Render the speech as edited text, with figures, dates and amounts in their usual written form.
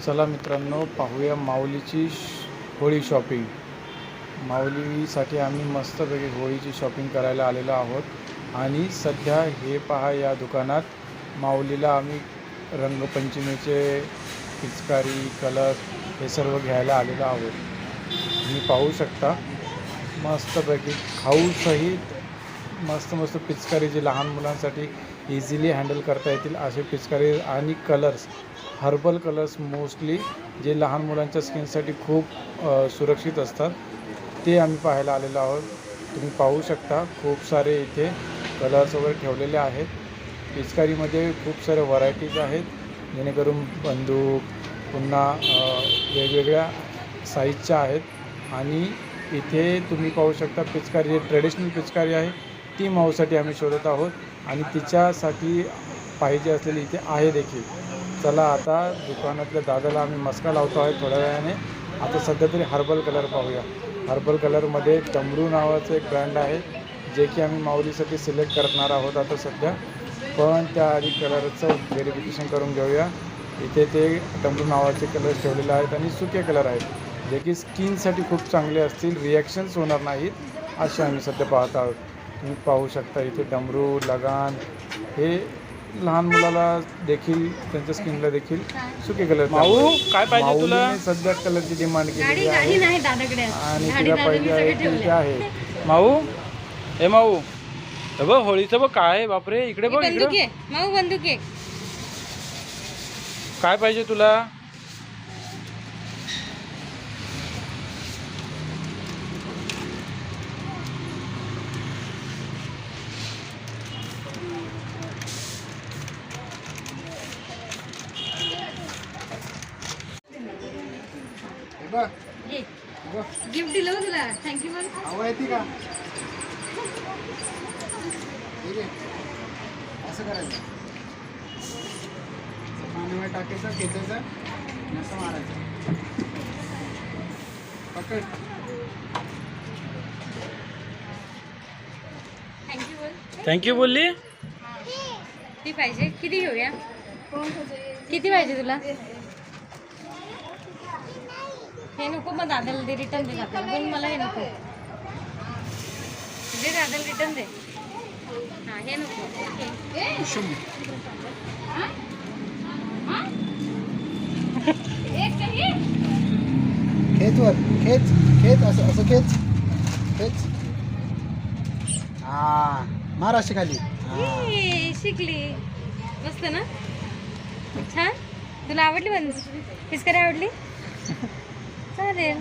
चला मित्रांनो, पाहूया माऊलीची होळी शॉपिंग. माऊलीसाठी आम्ही मस्तपैकी होळीची शॉपिंग करायला आलेलो आहोत. आणि सध्या हे पहा, या दुकानात माऊलीला आम्ही रंगपंचमीचे पिचकारी कलर हे सर्व घ्यायला आलेलो आहोत. तुम्ही पाहू शकता मस्तपैकी खाऊसहित मस्त पिचकारी जे लहान मुलांसाठी इझिली हँडल करता येतील असे पिचकारी आणि कलर्स, हर्बल कलर्स मोस्टली जे लहान मुलांच्या स्किनसाठी खूप सुरक्षित असतात, ते आम्ही पाहायला आलेलो आहोत. तुम्ही पाहू शकता खूप सारे इथे कलर्स वगैरे ठेवलेले आहेत. पिचकारीमध्ये खूप सारे व्हरायटीज आहेत, जेणेकरून बंदूक पुन्हा वेगवेगळ्या साईजच्या आहेत. आणि इथे तुम्ही पाहू शकता पिचकारी जे ट्रेडिशनल पिचकारी आहे ती माऊसाठी आम्ही शोधत आहोत आणि तिच्यासाठी पाहिजे असलेली इथे आहे देखील. चला आता दुकानातल्या दादाला आम्ही मस्का लावतो आहे थोड्या वेळाने. आता सध्या तरी हर्बल कलर पाहूया. हर्बल कलरमध्ये डमरू नावाचं एक ब्रँड आहे, जे की आम्ही माऊलीसाठी सिलेक्ट करणार आहोत आता सध्या. पण त्याआधी कलरचं व्हेरिफिकेशन करून घेऊया. इथे ते डमरू नावाचे कलर्स ठेवलेले आहेत आणि सुके कलर आहेत, जे की स्किनसाठी खूप चांगले असतील, रिॲक्शन्स होणार नाहीत असे आम्ही सध्या पाहत आहोत. तुम्ही पाहू शकता इथे डमरू, लगान हे लहान मुलाला देखील, त्यांच्या स्किनला देखील सुके कलर. माऊ काय पाहिजे तुला? सध्या कलरची डिमांड केलेली आहे आणि तिला पाहिजे आहे ते आहे. माऊ, हे माऊ, हे बघ होळीचं बघ काय, बापरे, इकडे बघ, इकडे माऊ बंदूक आहे. काय पाहिजे तुला? गिफ्ट दिलं हो तुला, थँक्यू. माहिती का असं करायचं, पाण्यामध्ये टाकायचं, खेचायचं, असं मारायचं. पकड. थँक्यू बोलली. ती पाहिजे. किती घेऊया? किती पाहिजे तुला? हे नको, मग दादाला दे, रिटर्न दे दादाला. पण मला हे नको, दे दादाला रिटर्न दे. हां, हे नको. खेच वर, खेच खेच, असं असं खेच खेच. हा, मार अशी खाली. ए, शिकली. मस्त ना, छान. तुला आवडली? पण पिचकारी आवडली? चालेल.